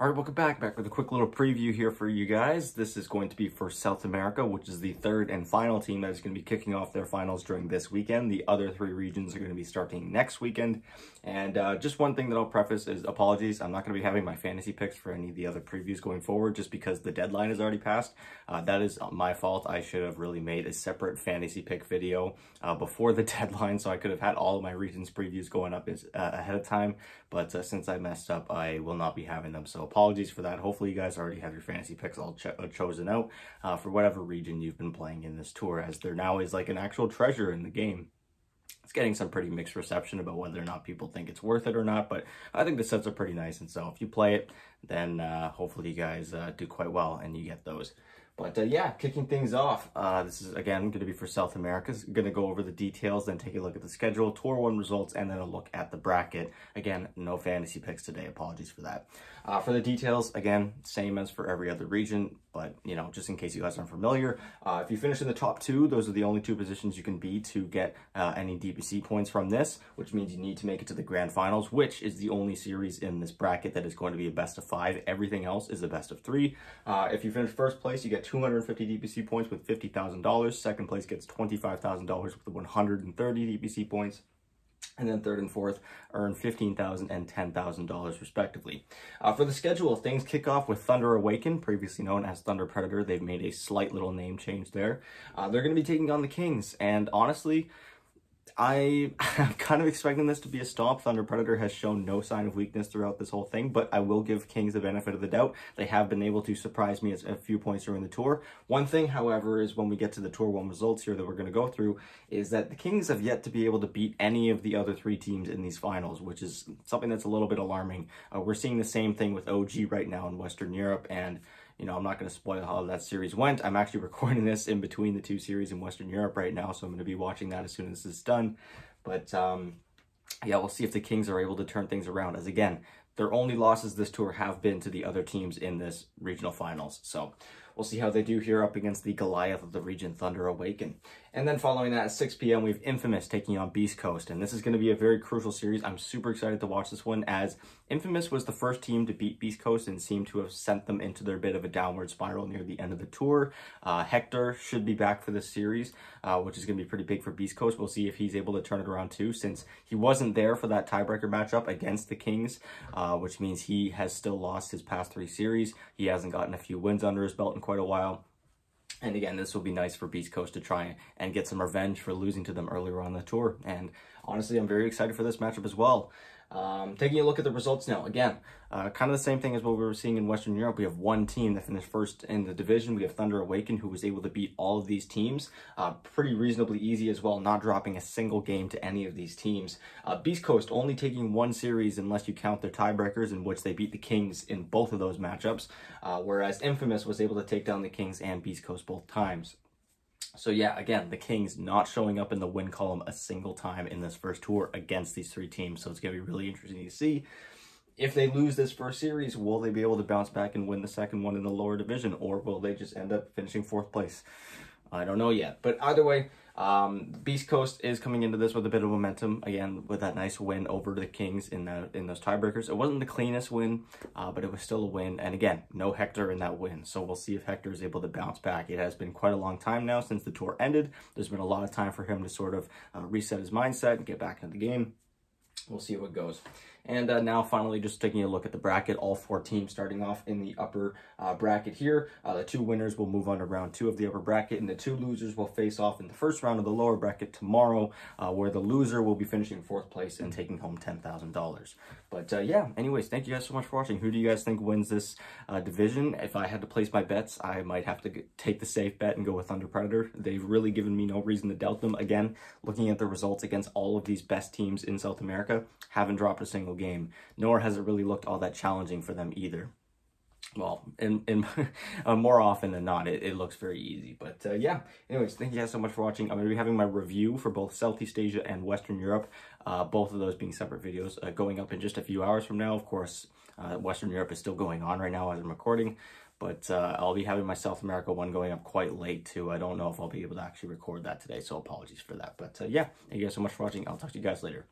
All right, welcome back with a quick little preview here for you guys. This is going to be for South America, which is the third and final team that is going to be kicking off their finals during this weekend. The other three regions are going to be starting next weekend. And just one thing that I'll preface is apologies. I'm not going to be having my fantasy picks for any of the other previews going forward just because the deadline has already passed. That is my fault. I should have really made a separate fantasy pick video before the deadline, so I could have had all of my regions previews going up ahead of time. But since I messed up, I will not be having them. So apologies for that. Hopefully you guys already have your fantasy picks all chosen out for whatever region you've been playing in this tour, as there now is like an actual treasure in the game. It's getting some pretty mixed reception about whether or not people think it's worth it or not, but I think the sets are pretty nice, and so if you play it, then hopefully you guys do quite well and you get those. But yeah, kicking things off, this is again going to be for South America. Going to go over the details, then take a look at the schedule, Tour 1 results, and then a look at the bracket. Again, no fantasy picks today. Apologies for that. For the details, again, same as for every other region, but you know, just in case you guys aren't familiar, if you finish in the top 2, those are the only 2 positions you can be to get any DPC points from this, which means you need to make it to the grand finals, which is the only series in this bracket that is going to be a best of 5. Everything else is a best of 3. If you finish first place, you get 250 DPC points with $50,000. Second place gets $25,000 with 130 DPC points. And then third and fourth earn $15,000 and $10,000 respectively. For the schedule, things kick off with Thunder Awaken, previously known as Thunder Predator. They've made a slight little name change there. They're going to be taking on the Kings, and honestly, I'm kind of expecting this to be a stomp. Thunder Predator has shown no sign of weakness throughout this whole thing, but I will give Kings the benefit of the doubt. They have been able to surprise me at a few points during the tour. One thing, however, is when we get to the Tour 1 results here that we're going to go through, is that the Kings have yet to be able to beat any of the other 3 teams in these finals, which is something that's a little bit alarming. We're seeing the same thing with OG right now in Western Europe, and you know, I'm not going to spoil how that series went. I'm actually recording this in between the 2 series in Western Europe right now, so I'm going to be watching that as soon as this is done. But yeah, we'll see if the Kings are able to turn things around, as again, their only losses this tour have been to the other teams in this regional finals. So we'll see how they do here up against the Goliath of the region, Thunder Awaken. And then following that at 6 p.m., we have Infamous taking on Beastcoast. And this is going to be a very crucial series. I'm super excited to watch this one, as Infamous was the first team to beat Beastcoast and seemed to have sent them into their bit of a downward spiral near the end of the tour. Hector should be back for this series, which is going to be pretty big for Beastcoast. We'll see if he's able to turn it around too, since he wasn't there for that tiebreaker matchup against the Kings, which means he has still lost his past 3 series. He hasn't gotten a few wins under his belt in quite a while. And again, this will be nice for Beastcoast to try and get some revenge for losing to them earlier on the tour. And honestly, I'm very excited for this matchup as well. Taking a look at the results now, again, kind of the same thing as what we were seeing in Western Europe. We have one team that finished first in the division. We have Thunder Awaken, who was able to beat all of these teams pretty reasonably easy as well, not dropping a single game to any of these teams. Beastcoast only taking 1 series unless you count their tiebreakers, in which they beat the Kings in both of those matchups, whereas Infamous was able to take down the Kings and Beastcoast both times. So yeah, again, the Kings not showing up in the win column a single time in this first tour against these 3 teams. So it's going to be really interesting to see. If they lose this first series, will they be able to bounce back and win the second one in the lower division? Or will they just end up finishing 4th place? I don't know yet. But either way, Beast Coast is coming into this with a bit of momentum, again, with that nice win over the Kings in those tiebreakers. It wasn't the cleanest win, but it was still a win. And again, no Hector in that win. So we'll see if Hector is able to bounce back. It has been quite a long time now since the tour ended. There's been a lot of time for him to sort of reset his mindset and get back into the game. We'll see how it goes. And now finally, just taking a look at the bracket, all 4 teams starting off in the upper bracket here. The 2 winners will move on to round 2 of the upper bracket, and the 2 losers will face off in the first round of the lower bracket tomorrow, where the loser will be finishing 4th place and taking home $10,000. But yeah, anyways, thank you guys so much for watching. Who do you guys think wins this division? If I had to place my bets, I might have to take the safe bet and go with Thunder Predator. They've really given me no reason to doubt them. Again, looking at the results against all of these best teams in South America, haven't dropped a single game, nor has it really looked all that challenging for them either. Well, in more often than not, it looks very easy. But yeah, anyways, thank you guys so much for watching. I'm going to be having my review for both Southeast Asia and Western Europe, both of those being separate videos, going up in just a few hours from now. Of course, Western Europe is still going on right now as I'm recording, but I'll be having my South America one going up quite late too. I don't know if I'll be able to actually record that today, so apologies for that. But yeah, thank you guys so much for watching. I'll talk to you guys later.